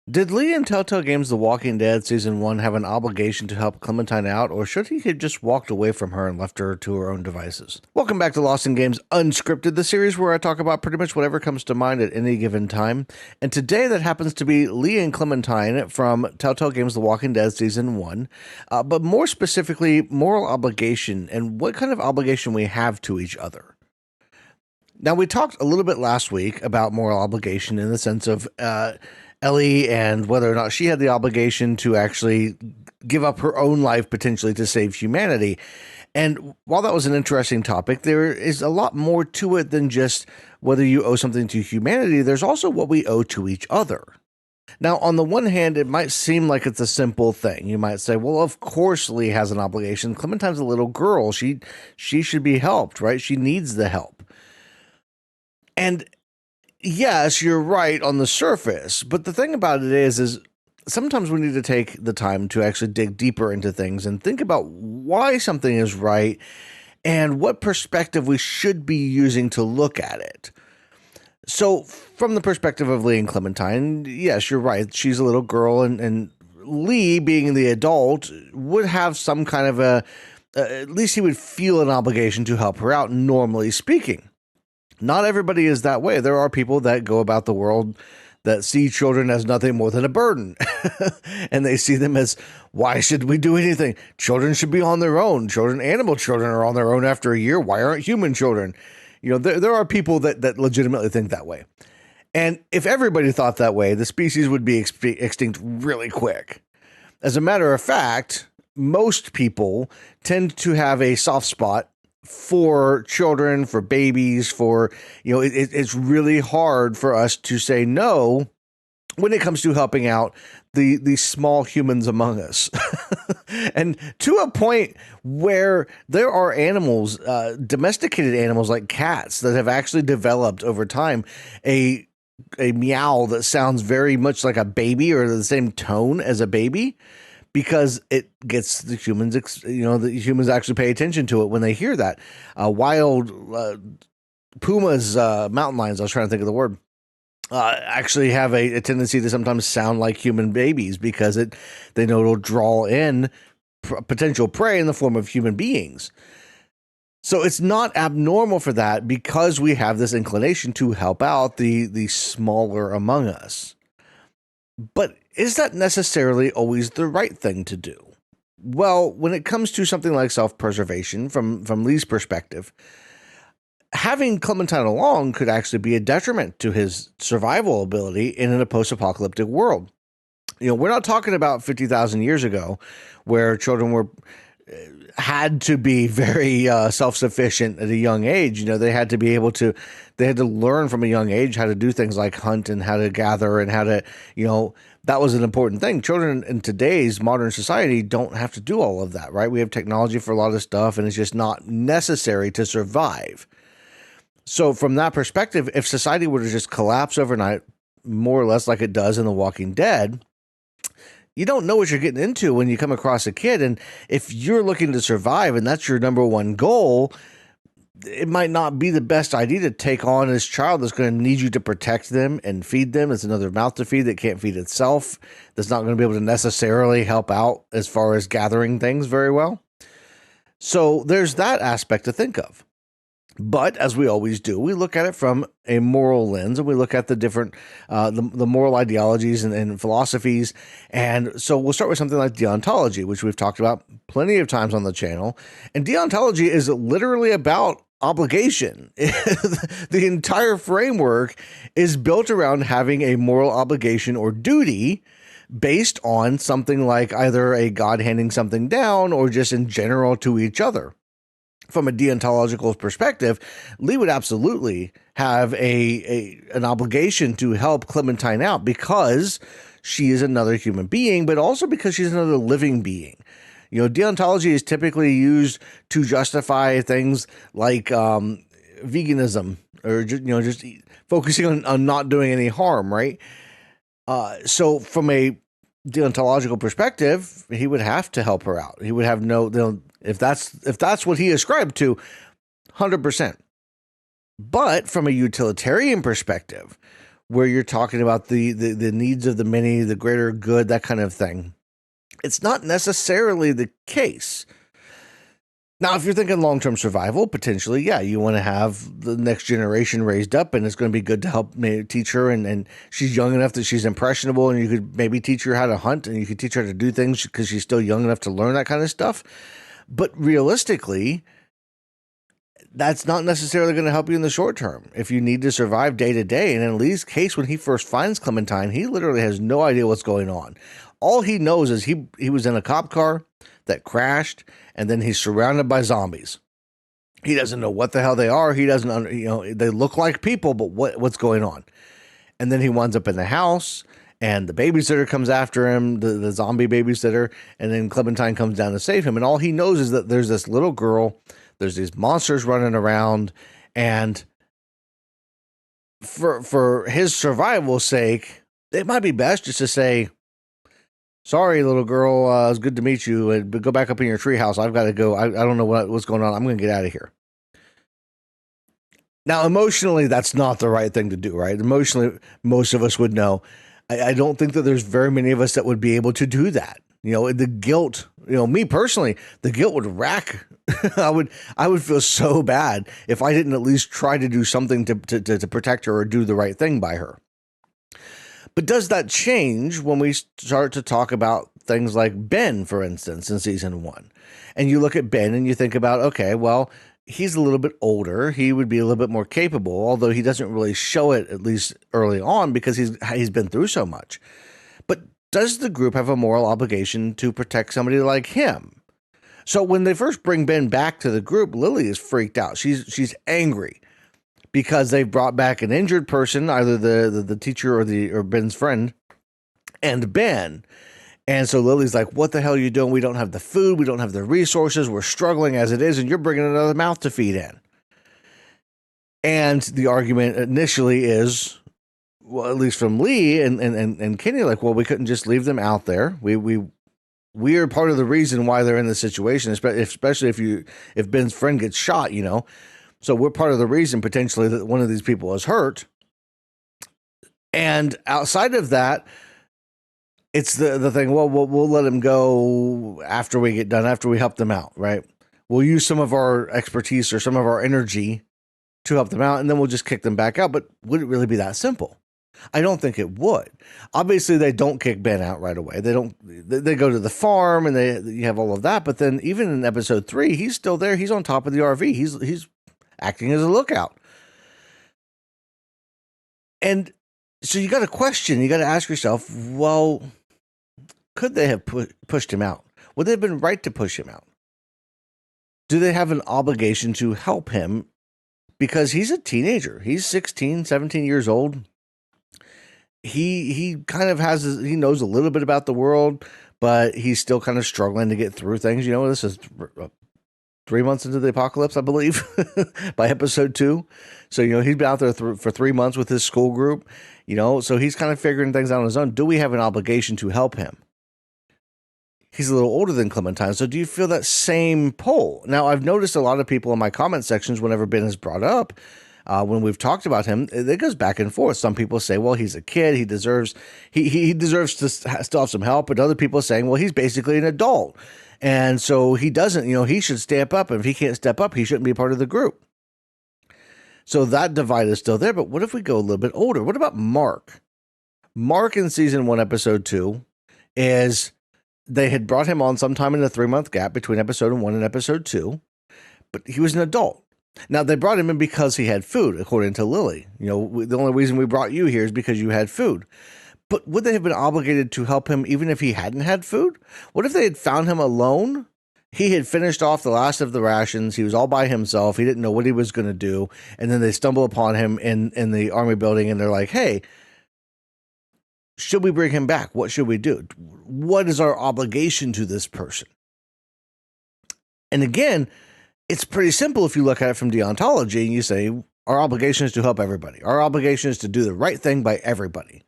Did Lee in Telltale Games The Walking Dead Season 1 have an obligation to help Clementine out, or should he have just walked away from her and left her to her own devices? Welcome back to Lost in Games Unscripted, the series where I talk about pretty much whatever comes to mind at any given time. And today that happens to be Lee and Clementine from Telltale Games The Walking Dead Season 1, but more specifically, moral obligation and what kind of obligation we have to each other. Now, we talked a little bit last week about moral obligation in the sense of Ellie and whether or not she had the obligation to actually give up her own life potentially to save humanity. And while that was an interesting topic, there is a lot more to it than just whether you owe something to humanity. There's also what we owe to each other. Now, on the one hand, it might seem like it's a simple thing. You might say, well, of course Lee has an obligation. Clementine's a little girl. She should be helped, right? She needs the help. And yes, you're right on the surface, but the thing about it is sometimes we need to take the time to actually dig deeper into things and think about why something is right and what perspective we should be using to look at it. So from the perspective of Lee and Clementine, yes, you're right. She's a little girl, and Lee, being the adult, would have some kind of at least he would feel an obligation to help her out, normally speaking. Not everybody is that way. There are people that go about the world that see children as nothing more than a burden. And they see them as, why should we do anything? Children should be on their own. Animal children are on their own after a year. Why aren't human children? You know, there are people that legitimately think that way. And if everybody thought that way, the species would be extinct really quick. As a matter of fact, most people tend to have a soft spot for children, for babies, it's really hard for us to say no when it comes to helping out the small humans among us. And to a point where there are animals, domesticated animals like cats, that have actually developed over time a meow that sounds very much like a baby or the same tone as a baby, because it gets the humans, the humans actually pay attention to it when they hear that. Wild pumas, mountain lions, I was trying to think of the word, actually have a tendency to sometimes sound like human babies because they know it'll draw in potential prey in the form of human beings. So it's not abnormal for that because we have this inclination to help out the smaller among us. But is that necessarily always the right thing to do? Well, when it comes to something like self-preservation, from Lee's perspective, having Clementine along could actually be a detriment to his survival ability in a post-apocalyptic world. We're not talking about 50,000 years ago where children had to be very self-sufficient at a young age. They had to learn from a young age how to do things like hunt and how to gather and how to, that was an important thing. Children in today's modern society don't have to do all of that, right? We have technology for a lot of stuff, and it's just not necessary to survive. So from that perspective, if society were to just collapse overnight, more or less like it does in The Walking Dead, you don't know what you're getting into when you come across a kid. And if you're looking to survive and that's your number one goal, it might not be the best idea to take on this child that's going to need you to protect them and feed them. It's another mouth to feed that can't feed itself. That's not going to be able to necessarily help out as far as gathering things very well. So there's that aspect to think of. But as we always do, we look at it from a moral lens, and we look at the different, the moral ideologies and philosophies. And so we'll start with something like deontology, which we've talked about plenty of times on the channel. And deontology is literally about obligation. The entire framework is built around having a moral obligation or duty based on something like either a God handing something down or just in general to each other. From a deontological perspective, Lee would absolutely have an obligation to help Clementine out because she is another human being, but also because she's another living being. Deontology is typically used to justify things like veganism or just focusing on not doing any harm, right? So from a deontological perspective, he would have to help her out. He would have if that's what he ascribed to, 100%. But from a utilitarian perspective, where you're talking about the needs of the many, the greater good, that kind of thing. It's not necessarily the case. Now, if you're thinking long-term survival, potentially, yeah, you want to have the next generation raised up, and it's going to be good to help maybe teach her, and she's young enough that she's impressionable, and you could maybe teach her how to hunt, and you could teach her how to do things because she's still young enough to learn that kind of stuff. But realistically, that's not necessarily going to help you in the short term. If you need to survive day to day, and in Lee's case, when he first finds Clementine, he literally has no idea what's going on. All he knows is he was in a cop car that crashed, and then he's surrounded by zombies. He doesn't know what the hell they are. He doesn't, they look like people, but what's going on? And then he winds up in the house, and the babysitter comes after him, the zombie babysitter, and then Clementine comes down to save him. And all he knows is that there's this little girl, there's these monsters running around, and for his survival's sake, it might be best just to say, sorry, little girl, it's good to meet you, but go back up in your treehouse. I've got to go. I don't know what's going on. I'm going to get out of here. Now, emotionally, that's not the right thing to do, right? Emotionally, most of us would know. I don't think that there's very many of us that would be able to do that. The guilt, me personally, the guilt would rack. I would feel so bad if I didn't at least try to do something to protect her or do the right thing by her. But does that change when we start to talk about things like Ben, for instance, in season 1? And you look at Ben and you think about, okay, well, he's a little bit older. He would be a little bit more capable, although he doesn't really show it, at least early on, because he's been through so much. But does the group have a moral obligation to protect somebody like him? So when they first bring Ben back to the group, Lily is freaked out. She's angry because they've brought back an injured person, either the teacher or Ben's friend, and Ben. And so Lily's like, what the hell are you doing? We don't have the food. We don't have the resources. We're struggling as it is, and you're bringing another mouth to feed in. And the argument initially is, well, at least from Lee and Kenny, like, well, we couldn't just leave them out there. We are part of the reason why they're in this situation, especially if Ben's friend gets shot, So we're part of the reason potentially that one of these people is hurt. And outside of that, it's the thing, well, we'll let him go after we get done, after we help them out, right? We'll use some of our expertise or some of our energy to help them out, and then we'll just kick them back out. But would it really be that simple? I don't think it would. Obviously, they don't kick Ben out right away. They go to the farm, and you have all of that. But then even in episode 3, he's still there. He's on top of the RV. He's acting as a lookout. And so you got to question, you got to ask yourself, well, could they have pushed him out? Would they have been right to push him out? Do they have an obligation to help him? Because he's a teenager. He's 16, 17 years old. He kind of he knows a little bit about the world, but he's still kind of struggling to get through things. This is 3 months into the apocalypse, I believe, by episode 2. So, he's been out there for 3 months with his school group, so he's kind of figuring things out on his own. Do we have an obligation to help him? He's a little older than Clementine. So do you feel that same pull? Now, I've noticed a lot of people in my comment sections, whenever Ben is brought up, when we've talked about him, it goes back and forth. Some people say, well, he's a kid. He deserves to still have some help. But other people are saying, well, he's basically an adult. And so he doesn't, he should step up. And if he can't step up, he shouldn't be part of the group. So that divide is still there. But what if we go a little bit older? What about Mark? Mark in season 1, episode 2 is... They had brought him on sometime in the 3-month gap between episode 1 and episode 2, but he was an adult. Now, they brought him in because he had food, according to Lily. The only reason we brought you here is because you had food. But would they have been obligated to help him even if he hadn't had food? What if they had found him alone? He had finished off the last of the rations. He was all by himself. He didn't know what he was going to do. And then they stumble upon him in the army building, and they're like, hey, should we bring him back? What should we do? What is our obligation to this person? And again, it's pretty simple if you look at it from deontology and you say, our obligation is to help everybody. Our obligation is to do the right thing by everybody.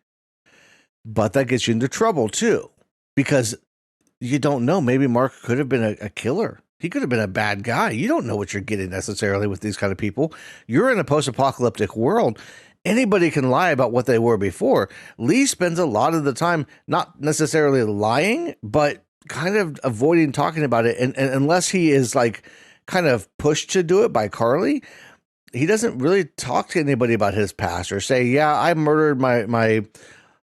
But that gets you into trouble too, because you don't know. Maybe Mark could have been a killer. He could have been a bad guy. You don't know what you're getting necessarily with these kind of people. You're in a post-apocalyptic world. Anybody can lie about what they were before. Lee spends a lot of the time not necessarily lying, but kind of avoiding talking about it. And unless he is like kind of pushed to do it by Carly, he doesn't really talk to anybody about his past or say, yeah, I murdered my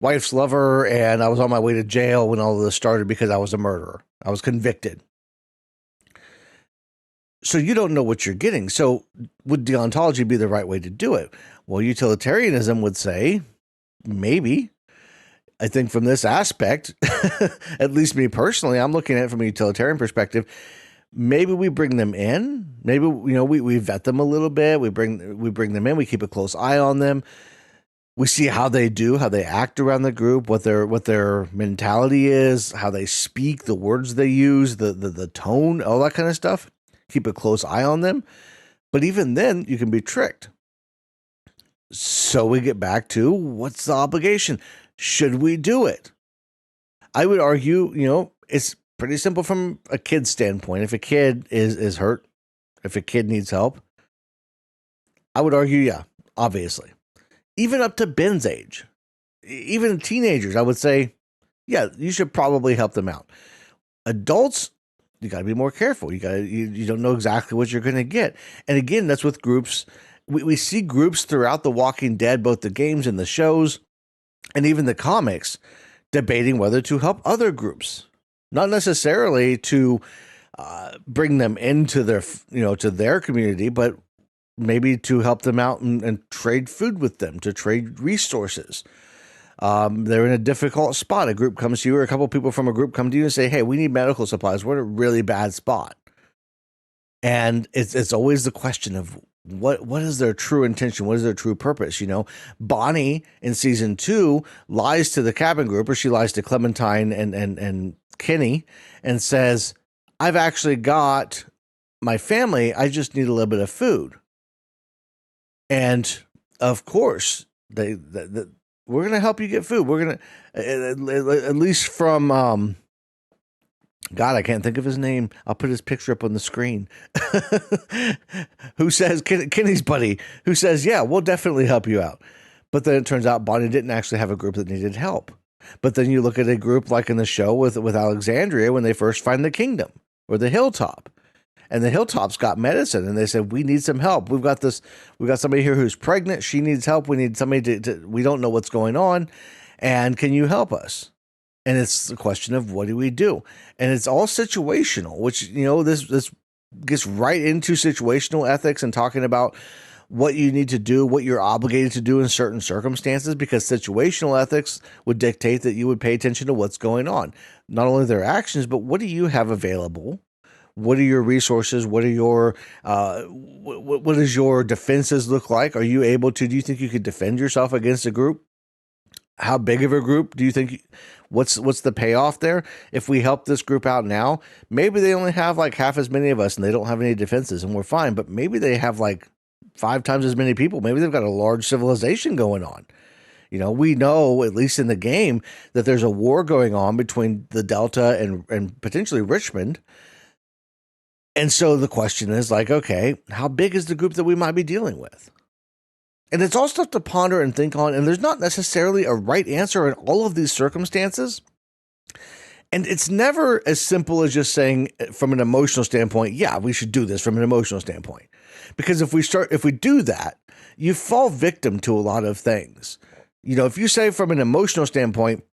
wife's lover and I was on my way to jail when all of this started because I was a murderer. I was convicted. So you don't know what you're getting. So would deontology be the right way to do it? Well, utilitarianism would say, maybe. I think from this aspect, at least me personally, I'm looking at it from a utilitarian perspective. Maybe we bring them in. Maybe, we vet them a little bit. We bring them in. We keep a close eye on them. We see how they do, how they act around the group, what their mentality is, how they speak, the words they use, the tone, all that kind of stuff. Keep a close eye on them. But even then, you can be tricked. So we get back to, what's the obligation? Should we do it? I would argue, it's pretty simple from a kid's standpoint. If a kid is hurt, if a kid needs help, I would argue, yeah, obviously. Even up to Ben's age, even teenagers, I would say, yeah, you should probably help them out. Adults, you got to be more careful. You don't know exactly what you're going to get. And again, that's with groups. We see groups throughout The Walking Dead, both the games and the shows, and even the comics, debating whether to help other groups, not necessarily to bring them into their, to their community, but maybe to help them out and trade food with them, to trade resources. They're in a difficult spot. A group comes to you, or a couple of people from a group come to you and say, hey, we need medical supplies. We're in a really bad spot. And it's always the question of what is their true intention? What is their true purpose? Bonnie in season 2 lies to the cabin group, or she lies to Clementine and Kenny and says, I've actually got my family. I just need a little bit of food. And of course, we're going to help you get food. We're going to, at least from, God, I can't think of his name. I'll put his picture up on the screen. Who says, Kenny's buddy, who says, yeah, we'll definitely help you out. But then it turns out Bonnie didn't actually have a group that needed help. But then you look at a group like in the show with Alexandria when they first find the kingdom or the hilltop. And the hilltop's got medicine, and they said, we need some help. We've got somebody here who's pregnant. She needs help. We need somebody we don't know what's going on. And can you help us? And it's the question of, what do we do? And it's all situational, which, this gets right into situational ethics and talking about what you need to do, what you're obligated to do in certain circumstances, because situational ethics would dictate that you would pay attention to what's going on. Not only their actions, but what do you have available? What are your resources? What are your what does your defenses look like? Are you able to? Do you think you could defend yourself against a group? How big of a group do you think? What's the payoff there? If we help this group out now, maybe they only have like half as many of us, and they don't have any defenses, and we're fine. But maybe they have like 5 times as many people. Maybe they've got a large civilization going on. We know, at least in the game, that there's a war going on between the Delta and potentially Richmond. And so the question is like, okay, how big is the group that we might be dealing with? And it's all stuff to ponder and think on. And there's not necessarily a right answer in all of these circumstances. And it's never as simple as just saying from an emotional standpoint, yeah, we should do this from an emotional standpoint. Because if we do that, you fall victim to a lot of things. If you say from an emotional standpoint,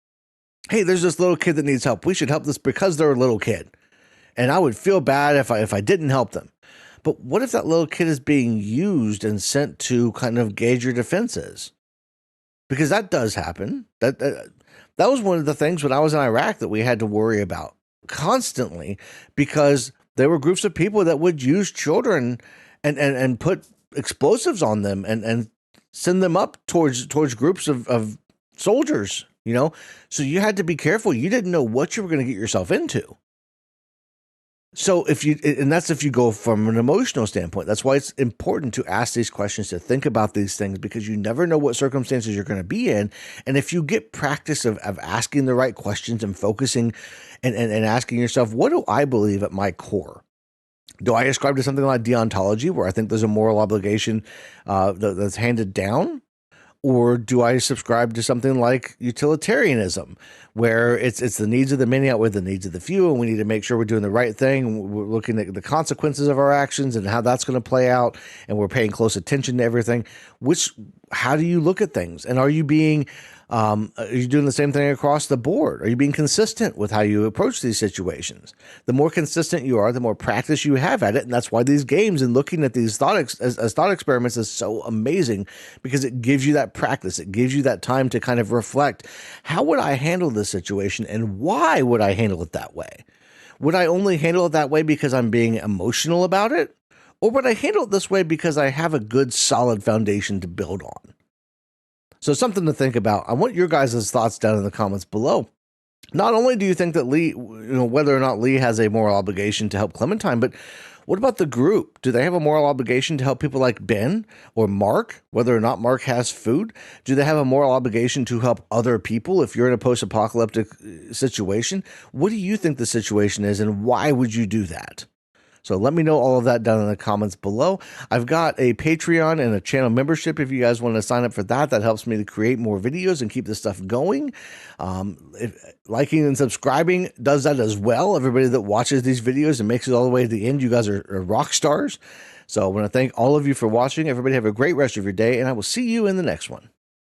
hey, there's this little kid that needs help. We should help this because they're a little kid. And I would feel bad if I didn't help them. But what if that little kid is being used and sent to kind of gauge your defenses? Because that does happen. That was one of the things when I was in Iraq that we had to worry about constantly, because there were groups of people that would use children and put explosives on them and send them up towards groups of soldiers, So you had to be careful. You didn't know what you were going to get yourself into. So if you go from an emotional standpoint, that's why it's important to ask these questions, to think about these things, because you never know what circumstances you're going to be in. And if you get practice of asking the right questions and focusing and asking yourself, what do I believe at my core? Do I ascribe to something like deontology, where I think there's a moral obligation that's handed down? Or do I subscribe to something like utilitarianism, where it's the needs of the many outweigh the needs of the few, and we need to make sure we're doing the right thing. We're looking at the consequences of our actions and how that's going to play out, and we're paying close attention to everything. How do you look at things? And are you doing the same thing across the board? Are you being consistent with how you approach these situations? The more consistent you are, the more practice you have at it. And that's why these games and looking at these as thought experiments is so amazing, because it gives you that practice. It gives you that time to kind of reflect, how would I handle this situation and why would I handle it that way? Would I only handle it that way because I'm being emotional about it? Or would I handle it this way because I have a good solid foundation to build on? So something to think about. I want your guys' thoughts down in the comments below. Not only do you think that Lee, whether or not Lee has a moral obligation to help Clementine, but what about the group? Do they have a moral obligation to help people like Ben or Mark, whether or not Mark has food? Do they have a moral obligation to help other people if you're in a post-apocalyptic situation? What do you think the situation is, and why would you do that? So let me know all of that down in the comments below. I've got a Patreon and a channel membership if you guys want to sign up for that. That helps me to create more videos and keep this stuff going. Liking and subscribing does that as well. Everybody that watches these videos and makes it all the way to the end, you guys are rock stars. So I want to thank all of you for watching. Everybody have a great rest of your day, and I will see you in the next one.